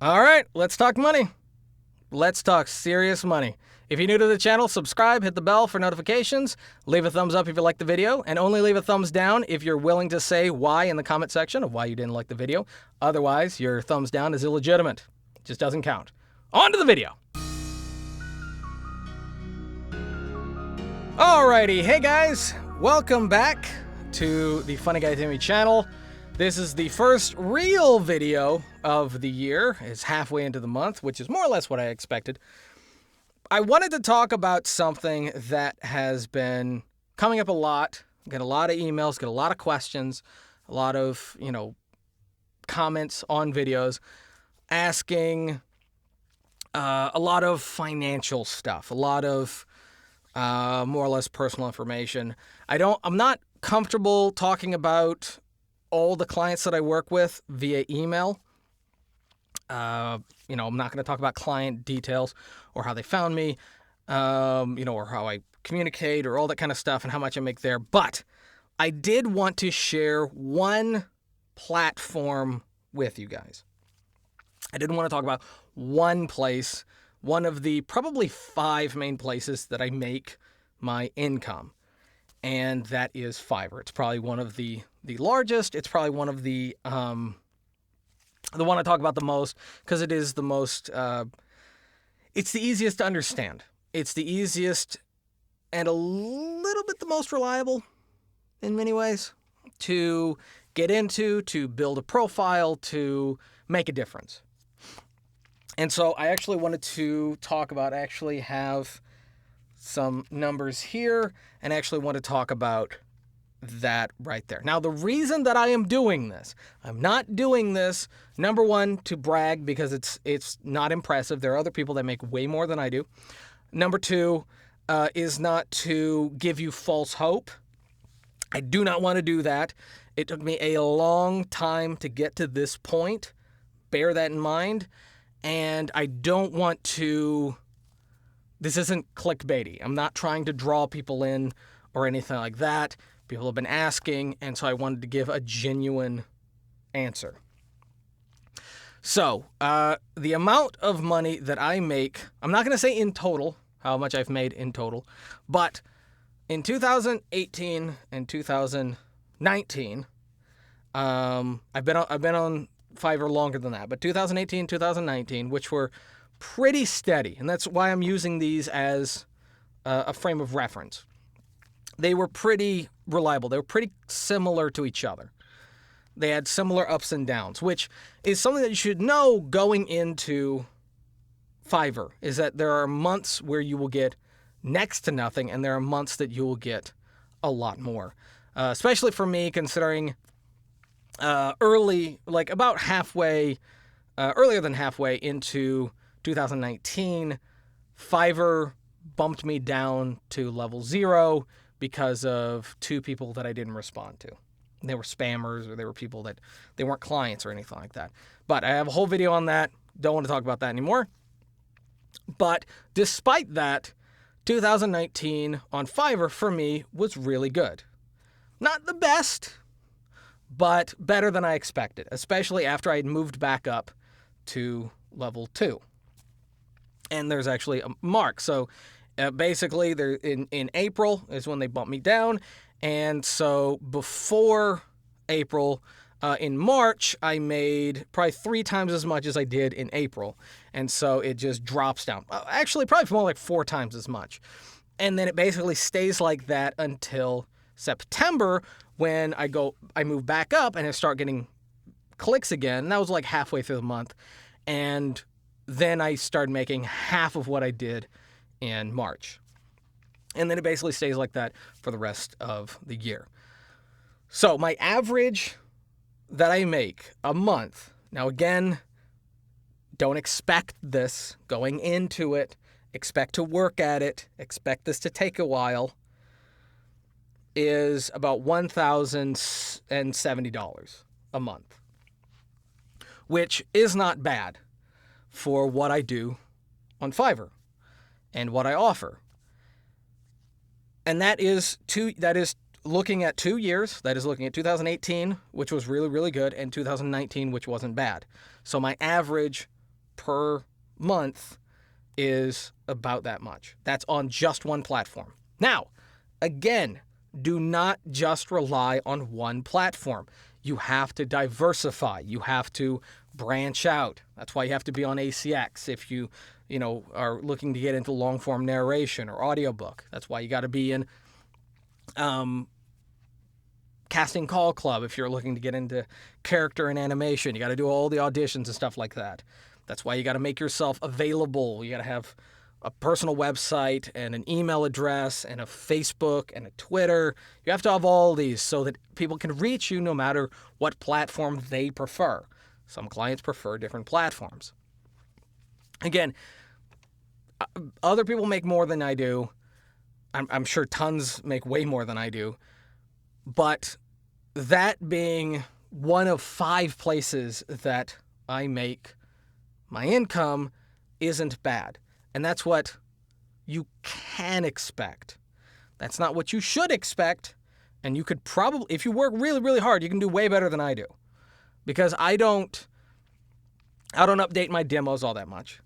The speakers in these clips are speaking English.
All right, let's talk money. Let's talk serious money. If you're new to the channel, subscribe, hit the bell for notifications, leave a thumbs up if you like the video, and only leave a thumbs down if you're willing to say why in the comment section of why you didn't like the video. Otherwise, your thumbs down is illegitimate. It just doesn't count. On to the video. Alrighty, hey guys, welcome back to the FunnyGuyTimmy channel. This is the first real video of the year. It's halfway into the month, which is more or less what I expected. I wanted to talk about something that has been coming up a lot. Get a lot of emails, get a lot of questions, a lot of, comments on videos asking a lot of financial stuff, a lot of more or less personal information. I'm not comfortable talking about all the clients that I work with via email. I'm not going to talk about client details or how they found me, or how I communicate or all that kind of stuff and how much I make there. But I did want to share one platform with you guys. I didn't want to talk about one place, one of the probably 5 main places that I make my income. And that is FIVERR. It's probably one of the largest. It's probably one of the one I talk about the most because it is the most, it's the easiest to understand. It's the easiest and a little bit the most reliable in many ways to get into, to build a profile, to make a difference. And so I actually wanted to talk about, I actually have some numbers here and actually want to talk about that right there. Now, the reason that I am doing this, I'm not doing this, number one, to brag because it's not impressive. There are other people that make way more than I do. Number two, is not to give you false hope. I do not want to do that. It took me a long time to get to this point. Bear that in mind. And I don't want to, this isn't clickbaity. I'm not trying to draw people in or anything like that. People have been asking, and so I wanted to give a genuine answer. So, the amount of money that I make, I'm not going to say in total, how much I've made in total, but in 2018 and 2019, I've been on FIVERR longer than that, but 2018, 2019, which were pretty steady, and that's why I'm using these as a frame of reference. They were pretty reliable. They were pretty similar to each other. They had similar ups and downs, which is something that you should know going into FIVERR, is that there are months where you will get next to nothing, and there are months that you will get a lot more. Especially for me, considering early, like about halfway, earlier than halfway into 2019, FIVERR bumped me down to level 0 because of 2 people that I didn't respond to. They were spammers, or they were people that they weren't clients or anything like that. But I have a whole video on that. Don't want to talk about that anymore. But despite that, 2019 on FIVERR for me was really good. Not the best, but better than I expected, especially after I had moved back up to level 2. And there's actually a mark. So basically, in April is when they bumped me down. And so before April, in March, I made probably 3 times as much as I did in April. And so it just drops down. Actually, probably more like 4 times as much. And then it basically stays like that until September, when I move back up and I start getting clicks again. And that was like halfway through the month. And then I started making half of what I did in March. And then it basically stays like that for the rest of the year. So my average that I make a month, now again, don't expect this going into it, expect to work at it, expect this to take a while, is about $1,070 a month, which is not bad for what I do on FIVERR and what I offer. And that is looking at 2 years. That is looking at 2018, which was really, really good, and 2019, which wasn't bad. So my average per month is about that much. That's on just one platform. Now, again, do not just rely on one platform. You have to diversify. You have to branch out. That's why you have to be on ACX if you are looking to get into long form narration or audiobook. That's why you got to be in Casting Call Club if you're looking to get into character and animation. You got to do all the auditions and stuff like that. That's why you got to make yourself available. You got to have a personal website and an email address and a Facebook and a Twitter. You have to have all these so that people can reach you no matter what platform they prefer. Some clients prefer different platforms. Again, other people make more than I do. I'm sure tons make way more than I do. But that being one of 5 places that I make my income isn't bad. And that's what you can expect. That's not what you should expect. And you could probably, if you work really, really hard, you can do way better than I do. Because I don't update my demos all that much.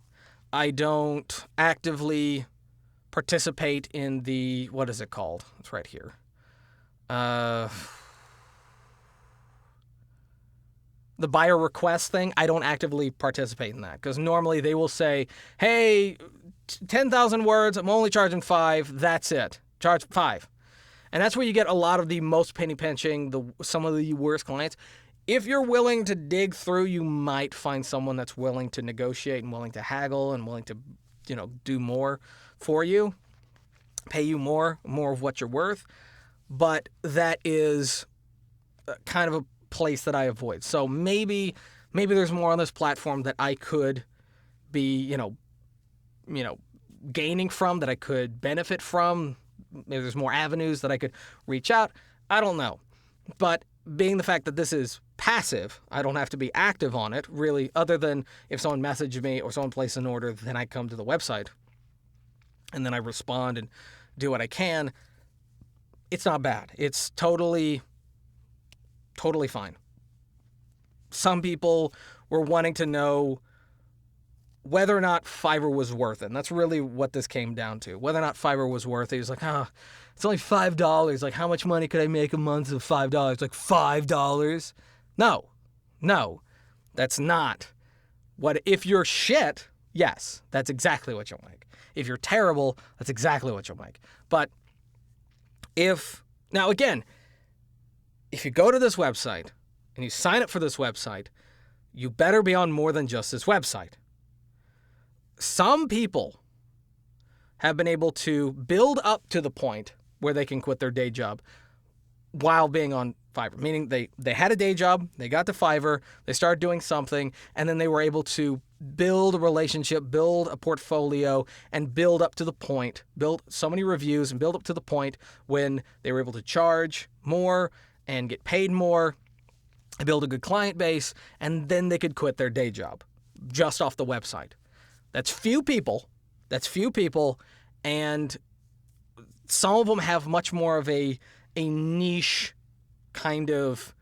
I don't actively participate in the, what is it called? It's right here. The buyer request thing, I don't actively participate in that because normally they will say, hey, 10,000 words, I'm only charging 5, that's it. Charge 5. And that's where you get a lot of the most penny pinching, some of the worst clients. If you're willing to dig through, you might find someone that's willing to negotiate and willing to haggle and willing to, do more for you, pay you more of what you're worth. But that is kind of a place that I avoid. So maybe there's more on this platform that I could be, gaining from, that I could benefit from. Maybe there's more avenues that I could reach out. I don't know. But being the fact that this is passive, I don't have to be active on it, really, other than if someone messaged me or someone placed an order, then I come to the website and then I respond and do what I can. It's not bad. It's totally fine. Some people were wanting to know whether or not FIVERR was worth it. And that's really what this came down to. Whether or not FIVERR was worth it. He was like, it's only $5. Like, how much money could I make a month of $5? Like, $5? No, that's not what. If you're shit, yes, that's exactly what you'll make. If you're terrible, that's exactly what you'll make. But now again, if you go to this website and you sign up for this website, you better be on more than just this website. Some people have been able to build up to the point where they can quit their day job while being on FIVERR, meaning they had a day job, they got to FIVERR, they started doing something, and then they were able to build a relationship, build a portfolio, and build up to the point, build so many reviews, and build up to the point when they were able to charge more and get paid more, build a good client base, and then they could quit their day job just off the website. That's few people, and some of them have much more of a niche kind of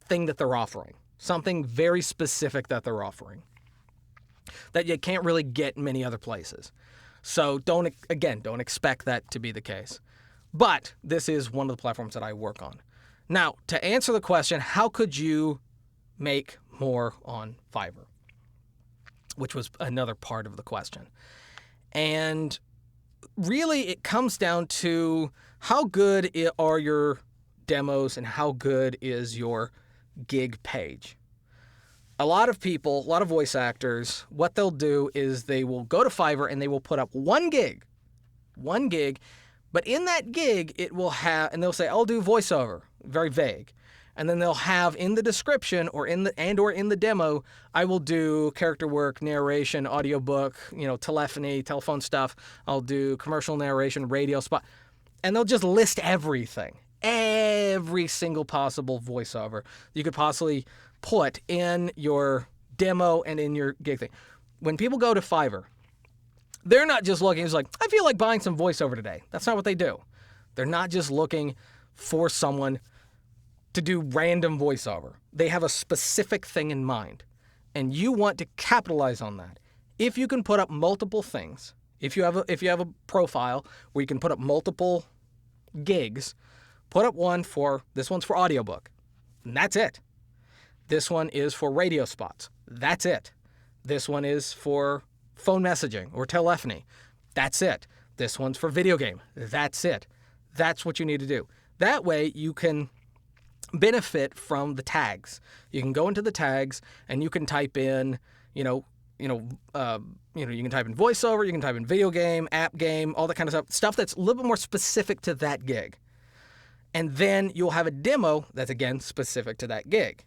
thing that they're offering, something very specific that they're offering that you can't really get many other places. So don't expect that to be the case. But this is one of the platforms that I work on. Now, to answer the question, how could you make more on FIVERR? Which was another part of the question. And really, it comes down to how good are your demos and how good is your gig page. A lot of people, a lot of voice actors, what they'll do is they will go to FIVERR and they will put up one gig, but in that gig, it will have, and they'll say, I'll do voiceover, very vague. And then they'll have in the description or in the demo, I will do character work, narration, audiobook, telephony, telephone stuff. I'll do commercial narration, radio spot. And they'll just list everything, every single possible voiceover you could possibly put in your demo and in your gig thing. When people go to FIVERR, they're not just looking, it's like, I feel like buying some voiceover today. That's not what they do. They're not just looking for someone to do random voiceover. They have a specific thing in mind. and you want to capitalize on that. If you can put up multiple things, if you have a profile where you can put up multiple gigs, put up one for, this one's for audiobook, and that's it. This one is for radio spots. That's it. This one is for phone messaging or telephony. That's it. This one's for video game. That's it. That's what you need to do. That way you can benefit from the tags. You can go into the tags and you can type in, you can type in voiceover, you can type in video game, app game, all that kind of stuff that's a little bit more specific to that gig. And then you'll have a demo that's, again, specific to that gig.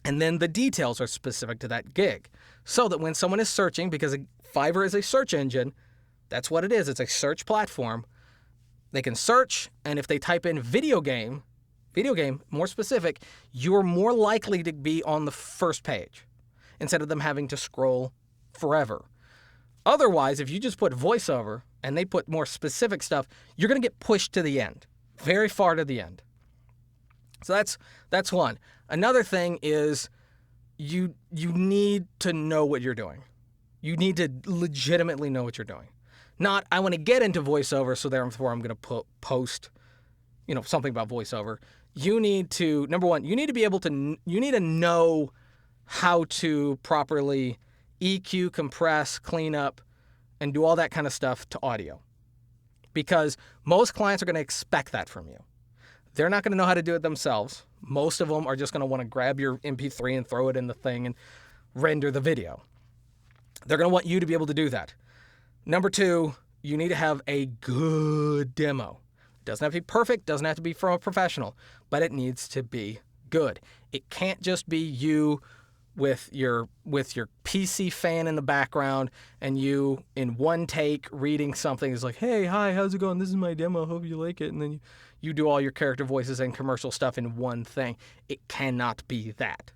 And then the details are specific to that gig. So that when someone is searching, because FIVERR is a search engine, that's what it is. It's a search platform. They can search, and if they type in video game, more specific, you're more likely to be on the first page instead of them having to scroll forever. Otherwise, if you just put voiceover and they put more specific stuff, you're going to get pushed to the end, very far to the end. So that's one. Another thing is you need to know what you're doing. You need to legitimately know what you're doing. Not, I want to get into voiceover, so therefore I'm going to post, something about voiceover. You need to, number one, you need to know how to properly EQ, compress, clean up, and do all that kind of stuff to audio. Because most clients are going to expect that from you. They're not going to know how to do it themselves. Most of them are just going to want to grab your MP3 and throw it in the thing and render the video. They're going to want you to be able to do that. Number two, you need to have a good demo. It doesn't have to be perfect, doesn't have to be from a professional, but it needs to be good. It can't just be you with your PC fan in the background and you in one take reading something. It's like, hey, hi, how's it going? This is my demo. Hope you like it. And then you do all your character voices and commercial stuff in one thing. It cannot be that.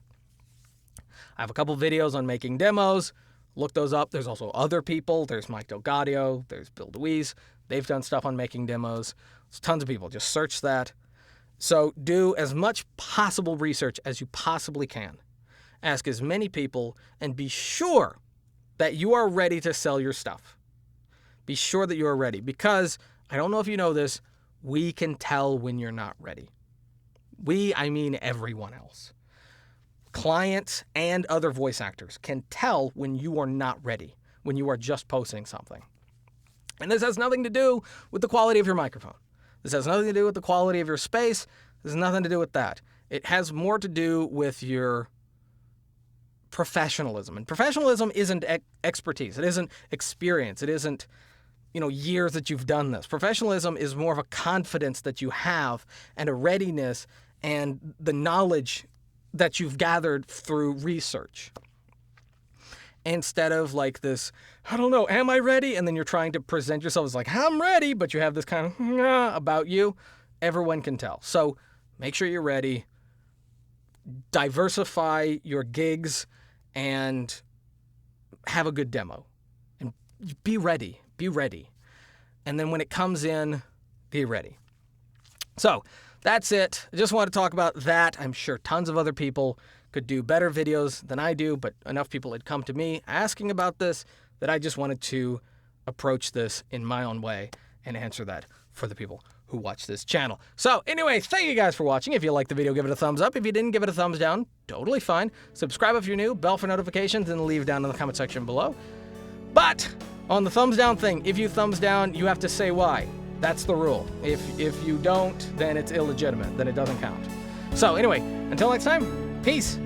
I have a couple videos on making demos. Look those up. There's also other people. There's Mike Delgadio. There's Bill DeWeese. They've done stuff on making demos. There's tons of people. Just search that. So do as much possible research as you possibly can. Ask as many people and be sure that you are ready to sell your stuff. Be sure that you are ready, because I don't know if you know this, we can tell when you're not ready. I mean everyone else. Clients and other voice actors can tell when you are not ready, when you are just posting something. And this has nothing to do with the quality of your microphone. This has nothing to do with the quality of your space. This has nothing to do with that. It has more to do with your professionalism. And professionalism isn't expertise. It isn't experience. It isn't, years that you've done this. Professionalism is more of a confidence that you have and a readiness and the knowledge that you've gathered through research. Instead of like this, I don't know, am I ready? And then you're trying to present yourself as like, I'm ready, but you have this kind of about you. Everyone can tell. So make sure you're ready. Diversify your gigs and have a good demo. And be ready. Be ready. And then when it comes in, be ready. So that's it. I just wanted to talk about that. I'm sure tons of other people could do better videos than I do, but enough people had come to me asking about this that I just wanted to approach this in my own way and answer that for the people who watch this channel. So anyway, thank you guys for watching. If you liked the video, give it a thumbs up. If you didn't, give it a thumbs down. Totally fine. Subscribe if you're new, bell for notifications, and leave down in the comment section below. But on the thumbs down thing, if you thumbs down, you have to say why. That's the rule. If you don't, then it's illegitimate. Then it doesn't count. So anyway, until next time, peace.